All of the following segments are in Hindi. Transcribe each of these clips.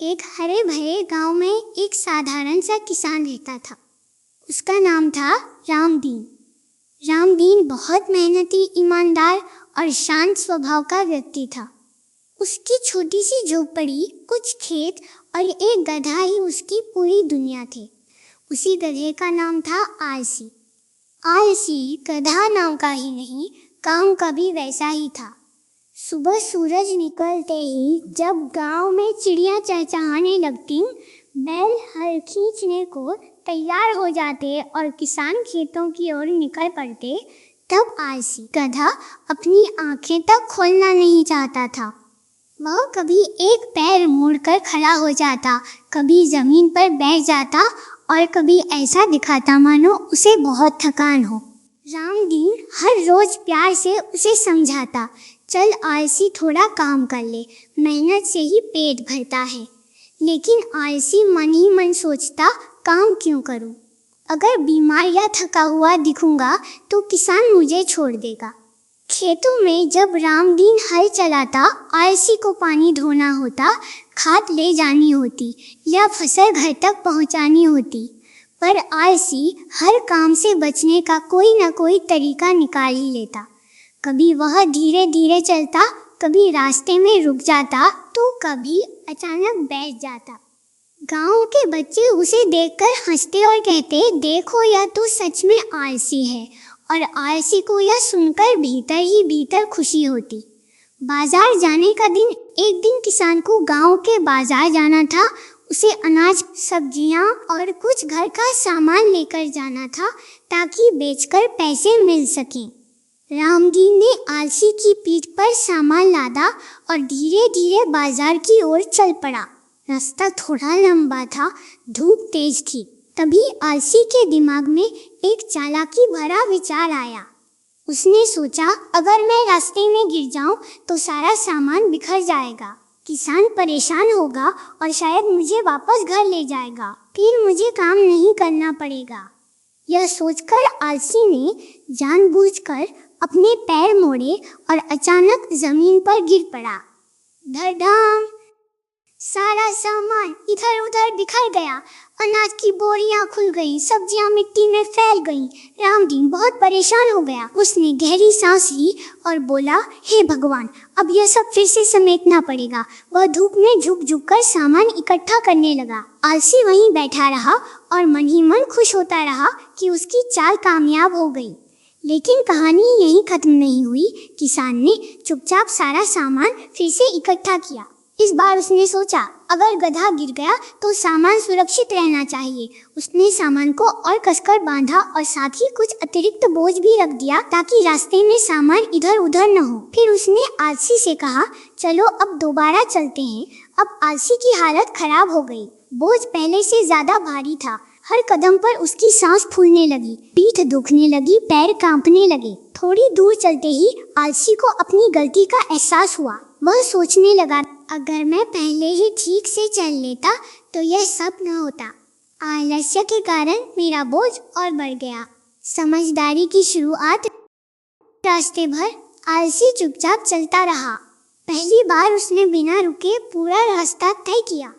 एक हरे भरे गांव में एक साधारण सा किसान रहता था। उसका नाम था रामदीन। रामदीन बहुत मेहनती, ईमानदार और शांत स्वभाव का व्यक्ति था। उसकी छोटी सी झोपड़ी, कुछ खेत और एक गधा ही उसकी पूरी दुनिया थे। उसी गधे का नाम था आलसी। आलसी गधा नाम का ही नहीं, काम का भी वैसा ही था। सुबह सूरज निकलते ही जब गांव में चिड़ियां चहचहाने लगती, बैल हल खींचने को तैयार हो जाते और किसान खेतों की ओर निकल पड़ते, तब आलसी गधा अपनी आंखें तक खोलना नहीं चाहता था। वह कभी एक पैर मोड़कर खड़ा हो जाता, कभी जमीन पर बैठ जाता और कभी ऐसा दिखाता मानो उसे बहुत थकान हो। रामदीन हर रोज प्यार से उसे समझाता, चल आलसी थोड़ा काम कर ले, मेहनत से ही पेट भरता है। लेकिन आलसी मन ही मन सोचता, काम क्यों करूं? अगर बीमार या थका हुआ दिखूंगा तो किसान मुझे छोड़ देगा। खेतों में जब रामदीन हल चलाता, आलसी को पानी धोना होता, खाद ले जानी होती या फसल घर तक पहुंचानी होती। पर आलसी हर काम से बचने का कोई न कोई तरीका निकाल ही लेता। कभी वह धीरे धीरे चलता, कभी रास्ते में रुक जाता, तो कभी अचानक बैठ जाता। गांव के बच्चे उसे देखकर हंसते और कहते, देखो यह तो सच में आलसी है। और आलसी को यह सुनकर भीतर ही भीतर खुशी होती। बाजार जाने का दिन, एक दिन किसान को गांव के बाजार जाना था। उसे अनाज, सब्जियां और कुछ घर का सामान लेकर जाना था ताकि बेचकर पैसे मिल सकें। रामदीन ने आलसी की पीठ पर सामान लादा और धीरे धीरे बाजार की ओर चल पड़ा। रास्ता थोड़ा लंबा था, धूप तेज थी। तभी आलसी के दिमाग में एक चालाकी भरा विचार आया। उसने सोचा, अगर मैं रास्ते में गिर जाऊं तो सारा सामान बिखर जाएगा, किसान परेशान होगा और शायद मुझे वापस घर ले जाएगा, फिर मुझे काम नहीं करना पड़ेगा। यह सोचकर आलसी ने जानबूझकर अपने पैर मोड़े और अचानक जमीन पर गिर पड़ा। धड़ाम! सारा सामान इधर उधर बिखर गया। अनाज की बोरियां खुल गईं, सब्जियां मिट्टी में फैल गईं। रामदीन बहुत परेशान हो गया। उसने गहरी सांस ली और बोला, हे भगवान, अब यह सब फिर से समेटना पड़ेगा। वह धूप में झुक झुक कर सामान इकट्ठा करने लगा। आलसी वहीं बैठा रहा और मन ही मन खुश होता रहा कि उसकी चाल कामयाब हो गई। लेकिन कहानी यहीं खत्म नहीं हुई। किसान ने चुपचाप सारा सामान फिर से इकट्ठा किया। इस बार उसने सोचा, अगर गधा गिर गया तो सामान सुरक्षित रहना चाहिए। उसने सामान को और कसकर बांधा और साथ ही कुछ अतिरिक्त बोझ भी रख दिया ताकि रास्ते में सामान इधर उधर न हो। फिर उसने आलसी से कहा, चलो अब दोबारा चलते हैं। अब आलसी की हालत खराब हो गई। बोझ पहले से ज्यादा भारी था। हर कदम पर उसकी सांस फूलने लगी, पीठ दुखने लगी, पैर कांपने लगे। थोड़ी दूर चलते ही आलसी को अपनी गलती का एहसास हुआ। वह सोचने लगा, अगर मैं पहले ही ठीक से चल लेता तो यह सब न होता। आलस्य के कारण मेरा बोझ और बढ़ गया। समझदारी की शुरुआत। रास्ते भर आलसी चुपचाप चलता रहा। पहली बार उसने बिना रुके पूरा रास्ता तय किया।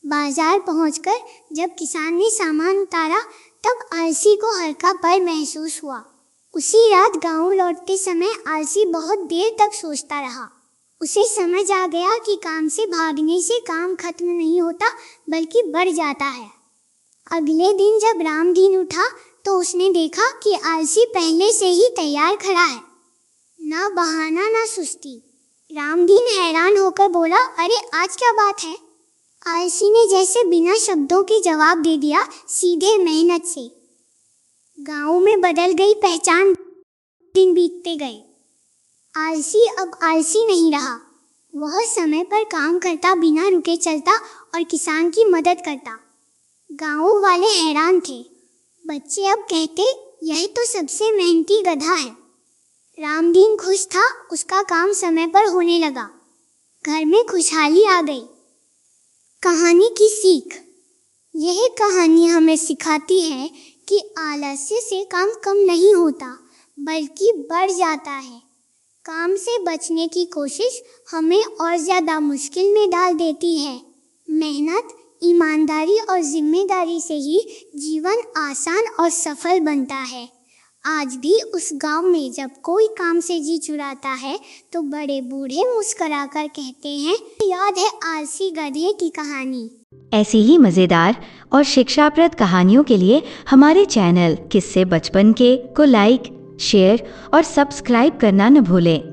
बाजार पहुंचकर जब किसान ने सामान उतारा, तब आलसी को हल्कापन महसूस हुआ। उसी रात गांव लौटते समय आलसी बहुत देर तक सोचता रहा। उसे समझ आ गया कि काम से भागने से काम खत्म नहीं होता, बल्कि बढ़ जाता है। अगले दिन जब रामदीन उठा तो उसने देखा कि आलसी पहले से ही तैयार खड़ा है। ना बहाना ना सुस्ती। रामदीन हैरान होकर बोला, अरे आज क्या बात है? आलसी ने जैसे बिना शब्दों के जवाब दे दिया, सीधे मेहनत से। गांव में बदल गई पहचान। दिन बीतते गए। आलसी अब आलसी नहीं रहा। वह समय पर काम करता, बिना रुके चलता और किसान की मदद करता। गांव वाले हैरान थे। बच्चे अब कहते, यह तो सबसे मेहनती गधा है। रामदीन खुश था, उसका काम समय पर होने लगा। घर में खुशहाली आ गई। कहानी की सीख। यह कहानी हमें सिखाती है कि आलस्य से काम कम नहीं होता, बल्कि बढ़ जाता है। काम से बचने की कोशिश हमें और ज़्यादा मुश्किल में डाल देती है। मेहनत, ईमानदारी और जिम्मेदारी से ही जीवन आसान और सफल बनता है। आज भी उस गांव में जब कोई काम से जी चुराता है तो बड़े बूढ़े मुस्कुराकर कहते हैं, याद है आलसी गधे की कहानी। ऐसी ही मज़ेदार और शिक्षाप्रद कहानियों के लिए हमारे चैनल किस्से बचपन के को लाइक, शेयर और सब्सक्राइब करना न भूलें।